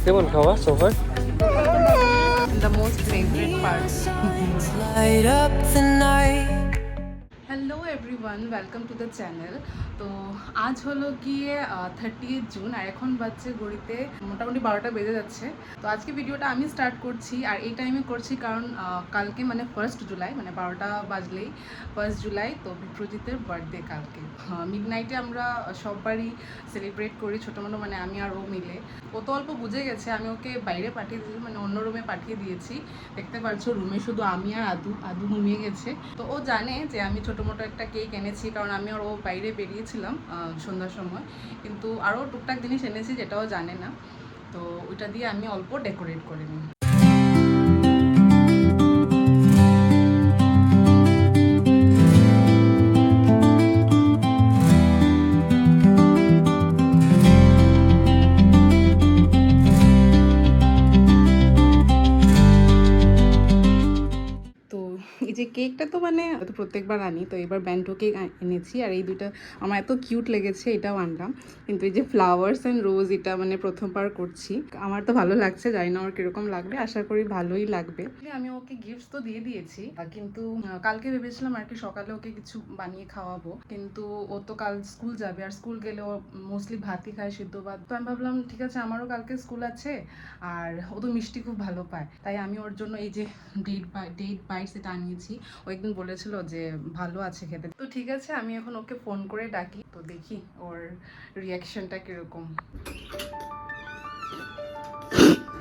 কেমন খাওয়া সোফার? The most favorite part. Light up the night. Hello everyone, welcome to the channel. তো আজ হলো গিয়ে 30 জুন আর এখন বাজছে ঘড়িতে মোটামুটি 12টা বেজে যাচ্ছে। তো আজকে ভিডিওটা আমি স্টার্ট করছি আর এই টাইমে করছি কারণ কালকে মানে 1 জুলাই, মানে 12টা বাজলেই 1 জুলাই, তো বিপ্রজিতের বার্থডে কালকে। মিডনাইটে আমরা সববারই সেলিব্রেট করি, ছোটো মোটো, মানে আমি আর ও মিলে। ও তো অল্প বুঝে গেছে, আমি ওকে বাইরে পাঠিয়ে দিয়েছি, মানে অন্য রুমে পাঠিয়ে দিয়েছি। দেখতে পাচ্ছ রুমে শুধু আমি আর আদু ঘুমিয়ে গেছে। তো ও জানে যে আমি ছোটো মোটো একটা কেক এনেছি, কারণ আমি আর ও বাইরে বেরিয়েছিলাম সন্ধ্যার সময়, কিন্তু আরও টুকটাক জিনিস এনেছি যেটাও জানে না। তো ওইটা দিয়ে আমি অল্প ডেকোরেট করে নিই। এই যে কেকটা তো মানে প্রত্যেকবার আনি, তো এবার ব্যান্টো কেক এনেছি আর এই দুটো আমার এত কিউট লেগেছে, এটাও আনলাম। কিন্তু এই যে ফ্লাওয়ার্স অ্যান্ড রোজ, এটা মানে প্রথমবার করছি, আমার তো ভালো লাগছে, জানি না আমার কিরকম লাগবে, আশা করি ভালোই লাগবে। আমি ওকে গিফটস তো দিয়ে দিয়েছি, কিন্তু কালকে ভেবেছিলাম আর কি সকালে ওকে কিছু বানিয়ে খাওয়াবো, কিন্তু ও তো কাল স্কুল যাবে আর স্কুল গেলে ও মোস্টলি ভাতই খায়, সিদ্ধ ভাত। তো আমি ভাবলাম ঠিক আছে, আমারও কালকে স্কুল আছে আর ও তো মিষ্টি খুব ভালো পায়, তাই আমি ওর জন্য এই যে ডেট বাইটস এটা আনিয়েছি। ও একদিন বলেছিল যে ভালো আছে খেতে। তো ঠিক আছে, আমি এখন ওকে ফোন করে ডাকি, তো দেখি ওর রিয়াকশনটা কিরকম।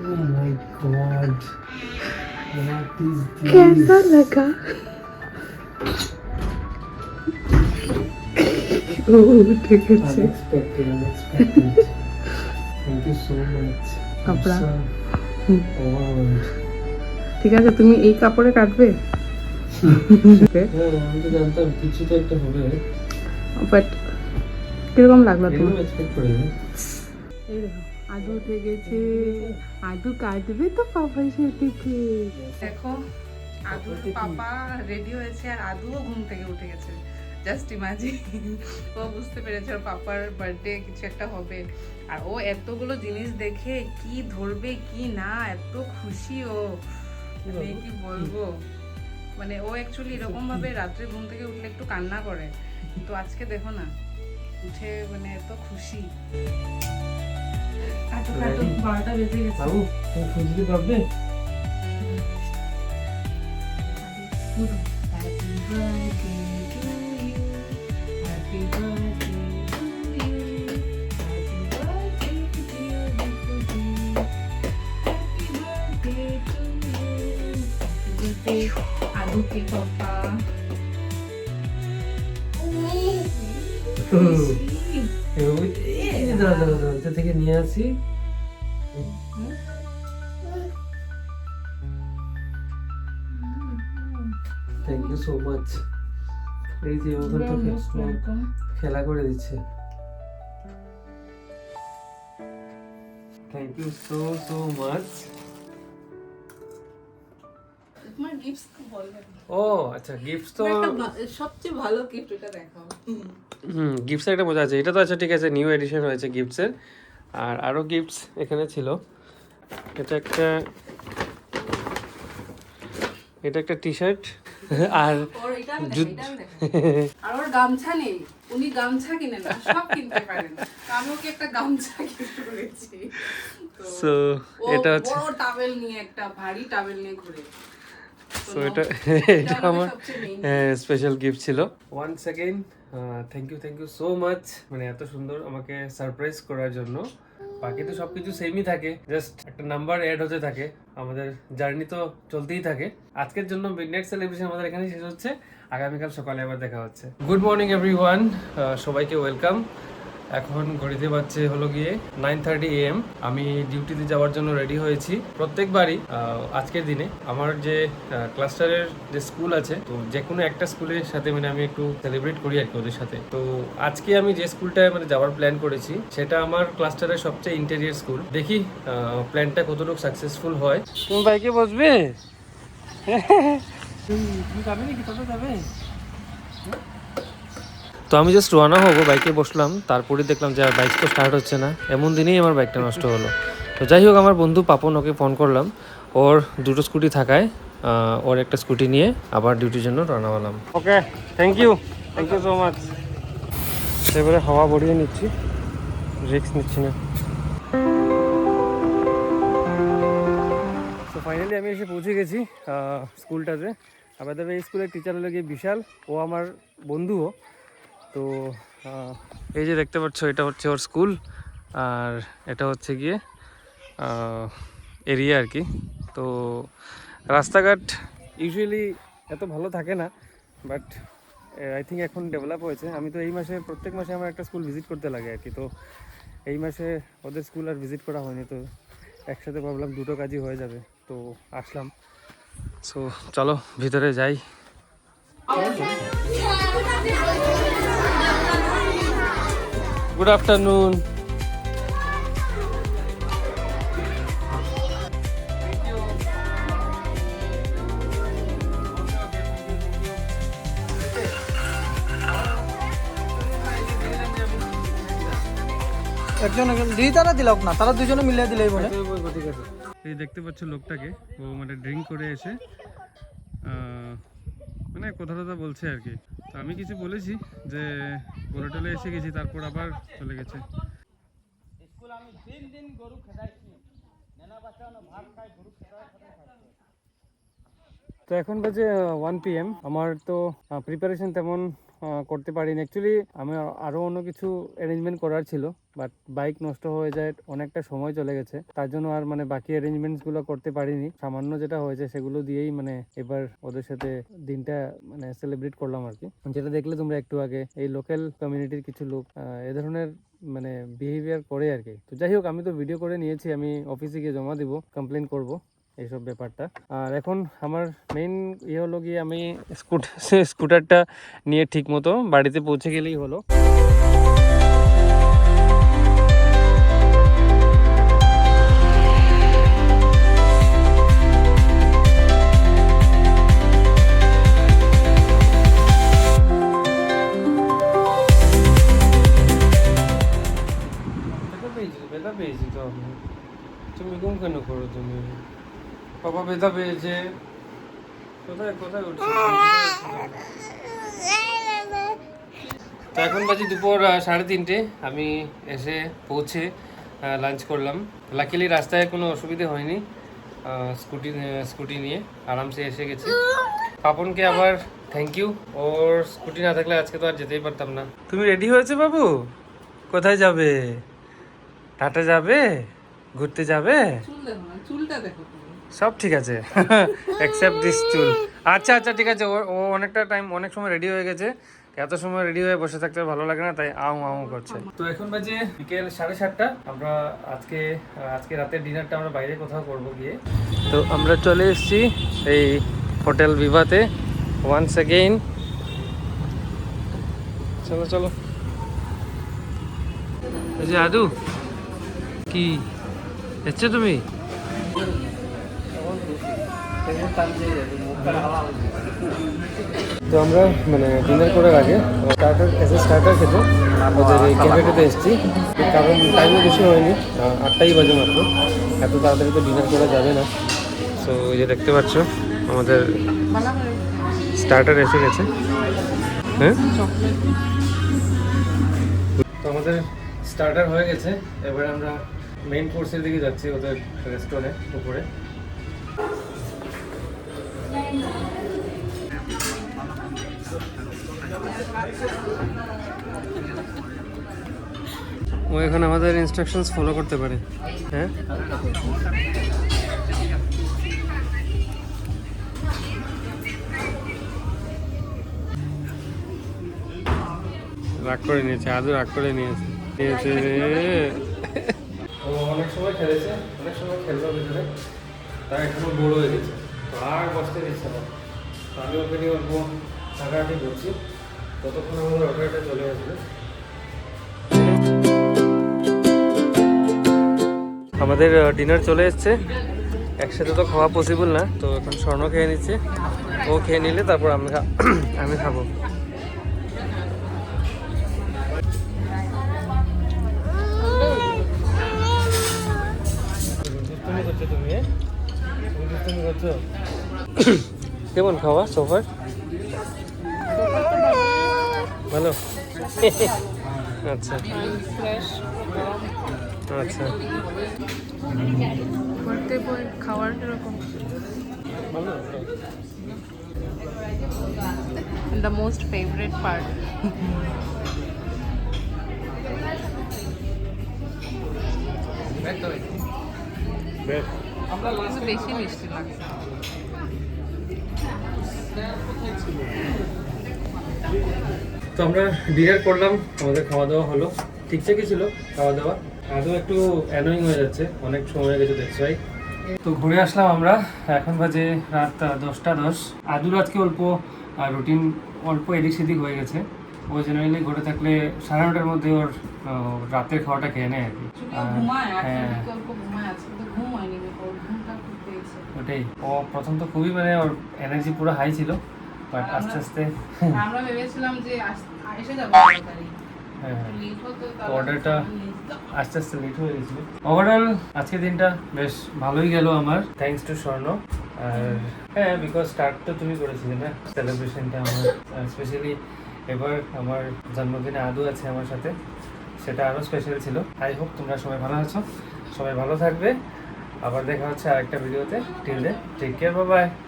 Oh my God. What is this? कैसा लगा? ঠিক আছে, Unexpected. Thank you so much. Kapda. Overwhelmed. ঠিক আছে, তুমি এই কাপড়ে কাটবে? আমি তো জানতাম কিছু তো একটা হবে। বাট কিরকম লাগলো তোমার? এক্সপেক্ট করিনি। এই দেখো আদু উঠে গেছে, আদু কাটবে তো পাপার সাথে। দেখো আদু পাপা রেডি হয়েছে আর আদুও ঘুম থেকে উঠে গেছে। জাস্ট ইমাজিন, ও বুঝতে পেরেছে ওর পাপার বার্থডে কিছু একটা হবে, আর ও এতগুলো জিনিস দেখে কি ধরবে কি না, এত খুশি ও, মানে কি বলবো। মানে ও অ্যাকচুয়ালি এরকম ভাবে রাত্রে ঘুম থেকে উঠলে একটু কান্না করে, তো আজকে দেখো না উঠে মানে এত খুশি। কাটো কাটো, 12টা বেজে গেছে। বাবু তুমি খুঁজতে পারবে? Happy birthday to you, happy birthday to you, happy birthday dear Vipuji, happy birthday to you, happy birthday Adu ke papa. দাদা থেকে নিয়ে আসি। Thank you so much. এই যে ওখান থেকে খেলা করে দিচ্ছে। Thank you so so much. তোমার গিফটস বলবে? ও আচ্ছা, গিফটস তো সবচেয়ে ভালো গিফট এটা দেখাও। গিফটসের একটা মজা আছে, এটা তো আচ্ছা ঠিক আছে, নিউ এডিশন হয়েছে গিফটসের। আর আরও গিফটস এখানে ছিল। এটা একটা টি শার্ট আর আর ওর গামছা নেই, উনি গামছা কিনে না, সব কিনতে পারেন, আমি ওকে একটা গামছা গিফট করেছি। সো এটা হচ্ছে বড় টাওয়েল নিয়ে, একটা ভারী টাওয়েল নিয়ে ঘুরে। সো এটা আমার স্পেশাল গিফট ছিল। One second, thank you so much, মানে এত সুন্দর আমাকে সারপ্রাইজ করার জন্য। বাকি তো সবকিছু সেমই থাকে, জাস্ট একটা নাম্বার অ্যাড হতে থাকে, আমাদের জার্নি তো চলতেই থাকে। আজকের জন্য মিডনাইট সেলিব্রেশন আমাদের এখানে শেষ হচ্ছে, আগামীকাল সকালে আবার দেখা হচ্ছে। গুড মর্নিং এভরিওয়ান, সবাইকে ওয়েলকাম। এখন ঘড়িতে বাজছে হলো গিয়ে 9:30 AM। আমি ডিউটিতে যাওয়ার জন্য রেডি হয়েছি। প্রত্যেকবারই আজকের দিনে আমার যে ক্লাস্টারের যে স্কুল আছে, তো যে কোনো একটা স্কুলের সাথে মানে আমি একটু সেলিব্রেট করি আর কি ওদের সাথে। তো আজকে আমি যে স্কুলটায় মানে যাওয়ার প্ল্যান করেছি সেটা আমার ক্লাস্টারের সবচেয়ে ইন্টেরিয়র স্কুল। দেখি প্ল্যানটা কতটুকু সাকসেসফুল হয়। তুমি বাইকে বসবে? তুমি যাবে নাকি? তোমরা যাবে? তো আমি জাস্ট রওনা হবো, বাইকে বসলাম, তারপরে দেখলাম যে আর বাইক তো স্টার্ট হচ্ছে না। এমন দিনেই আমার বাইকটা নষ্ট হলো। তো যাই হোক, আমার বন্ধু পাপন, ওকে ফোন করলাম। ওর দুটো স্কুটি থাকায় ওর একটা স্কুটি নিয়ে আবার ডিউটির জন্য রওনা হলাম। ওকে, থ্যাংক ইউ সো মাচ। এবারে হাওয়া বড়িয়ে নিচ্ছি, রিস্ক নিচ্ছি না। তো ফাইনালি আমি এসে পৌঁছে গেছি স্কুলটাতে। আমাদের এই স্কুলের টিচার হলো গিয়ে বিশাল, ও আমার বন্ধুও। তো এই যে দেখতে পাচ্ছ, এটা হচ্ছে ওর স্কুল, আর এটা হচ্ছে গিয়ে এরিয়া আর কি। তো রাস্তাঘাট ইউজুয়ালি এত ভালো থাকে না, বাট আই থিঙ্ক এখন ডেভেলপ হয়েছে। আমি তো এই মাসে, প্রত্যেক মাসে আমার একটা স্কুল ভিজিট করতে লাগে আর কি। তো এই মাসে ওদের স্কুল আর ভিজিট করা হয়নি, তো একসাথে ভাবলাম দুটো কাজই হয়ে যাবে, তো আসলাম। সো চলো ভিতরে যাই। Good afternoon. একজন দিই তারা দিলাম না, তারা দুজনে মিলে দিলেই বলে। ঠিক আছে। এই দেখতে পাচ্ছ লোকটাকে, ও মানে ড্রিঙ্ক করে এসে মানে কথা টথা বলছে আর কি। তো আমি কিছু বলেছি যে বলে টলে এসে গেছি, তারপর আবার চলে গেছে। তো এখন বাজে 1 PM। আমার তো প্রিপারেশন তেমন করতে পারিনি অ্যাকচুয়ালি। আমি আরও অন্য কিছু অ্যারেঞ্জমেন্ট করার ছিল, বাট বাইক নষ্ট হয়ে যায়, অনেকটা সময় চলে গেছে, তার জন্য আর মানে বাকি অ্যারেঞ্জমেন্টসগুলো করতে পারিনি। সামান্য যেটা হয়েছে সেগুলো দিয়েই মানে এবার ওদের সাথে দিনটা মানে সেলিব্রেট করলাম আর কি। যেটা দেখলে তোমরা একটু আগে, এই লোকাল কমিউনিটির কিছু লোক এ ধরনের মানে বিহেভিয়ার করে আর কি। তো যাই হোক, আমি তো ভিডিও করে নিয়েছি, আমি অফিসে গিয়ে জমা দিব, কমপ্লেন করব এইসব ব্যাপারটা। আর এখন আমার মেইন ইয়ে হলো গিয়ে আমি স্কুটারটা নিয়ে ঠিক মতো বাড়িতে পৌঁছে গেলেই হলো। ব্যথা পেয়েছি তো আমি। তুমি ঘুম কেন করো? তুমি বাবা ব্যথা পেয়েছে। কোথায় কোথায় উঠছে? তো এখন বাজে দুপুর 3:30। আমি এসে পৌঁছে লাঞ্চ করলাম। লাকিলি রাস্তায় কোনো অসুবিধে হয়নি, স্কুটি নিয়ে আরামসে এসে গেছি। পাপনকে আবার থ্যাংক ইউ, ওর স্কুটি না থাকলে আজকে তো আর যেতেই পারতাম না। তুমি রেডি হয়েছে বাবু? কোথায় যাবে? হাটে যাবে? ঘুরতে যাবে? সব ঠিক আছে, এক্সেপ্ট দিস চুল। আচ্ছা আচ্ছা ঠিক আছে। ও অনেকটা টাইম, অনেক সময় রেডি হয়ে গেছে। এত সময় রেডি হয়ে বসে থাকতে ভালো লাগে না, তাই আউ আউ করছে। তো এখন বাজে বিকেল 7:30। আমরা আজকে রাতের ডিনারটা আমরা বাইরে কোথাও করবো গিয়ে। তো আমরা চলে এসেছি এই হোটেল ভিভাতে ওয়ান্স অ্যাগেইন। চলো চলো। এই যে আদু, কি এসছো তুমি? তো আমরা মানে ডিনার করার আগে স্টার্টার খেতে ওদের এই ক্যাফেটেতে এসেছি, কারণ টাইমও বেশি হয়নি, 8টাই বাজে মাত্র। এত তাড়াতাড়ি তো ডিনার করা যাবে না। সো এই যে দেখতে পাচ্ছ আমাদের স্টার্টার এসে গেছে। হ্যাঁ, তো আমাদের স্টার্টার হয়ে গেছে। এবার আমরা মেইন কোর্সের দিকে যাচ্ছি, ওদের রেস্টুরেন্টে উপরে। ও এখন আমাদের ইনস্ট্রাকশনস ফলো করতে পারে। হ্যাঁ, রাগ করে নিয়েছে, আজও রাগ করে নিয়েছে। ও অনেক সময় খেলেছে, অনেক সময় খেলবার ভিতরে, তার এখনো বড় হয়ে গেছে, তো আর বসতে দিচ্ছে না। তো আমি ওকে নিয়ে অল্প হাঁটাহাঁটি করছি, ততক্ষণ আমাদের অর্ডারটা চলে আসবে। আমাদের ডিনার চলে এসছে। একসাথে তো খাওয়া পসিবল না, তো এখন স্বর্ণ খেয়ে নিচ্ছে, ও খেয়ে নিলে তারপর আমি খাবো। কেমন খাওয়া সোফার? ভালো। আচ্ছা আচ্ছা, করতে বই খাওয়ার এরকম ভালো। The most favourite part. বেশি মিষ্টি লাগছে। তো আমরা ডিনার করলাম, আমাদের খাওয়া দাওয়া হলো, ঠিকঠাকই ছিল খাওয়া দাওয়া। আদৌ একটু অ্যানোয়িং হয়ে যাচ্ছে, অনেক সময় হয়ে গেছে দেখছো ভাই। তো ঘুরে আসলাম আমরা, এখন বাজে রাত 10:10। আদুর আজকে অল্প রুটিন অল্প এদিক সেদিক হয়ে গেছে। ও জেনারেলি ঘরে থাকলে 9:30টার মধ্যে ওর রাতের খাওয়াটা খেয়ে নেয় আর কি। হ্যাঁ ওটাই, ও প্রথম তো খুবই মানে ওর এনার্জি পুরো হাই ছিল, বাট আস্তে আস্তে আমরা ভেবেছিলাম যে এসে যাবো হ্যাঁ অর্ডারটা আস্তে আস্তে লেট হয়ে গেছিল। ওভারঅল আজকের দিনটা বেশ ভালোই গেল আমার, থ্যাঙ্কস টু স্বর্ণ। আর হ্যাঁ, বিকজ স্টার্ট তো তুমি করেছিলে না সেলিব্রেশনটা আমার, স্পেশালি এবার আমার জন্মদিনে আদু আছে আমার সাথে, সেটা আরও স্পেশাল ছিল। আই হোপ তোমরা সবাই ভালো আছো, সবাই ভালো থাকবে। আবার দেখা হচ্ছে আরেকটা ভিডিওতে। Till then take care, bye by.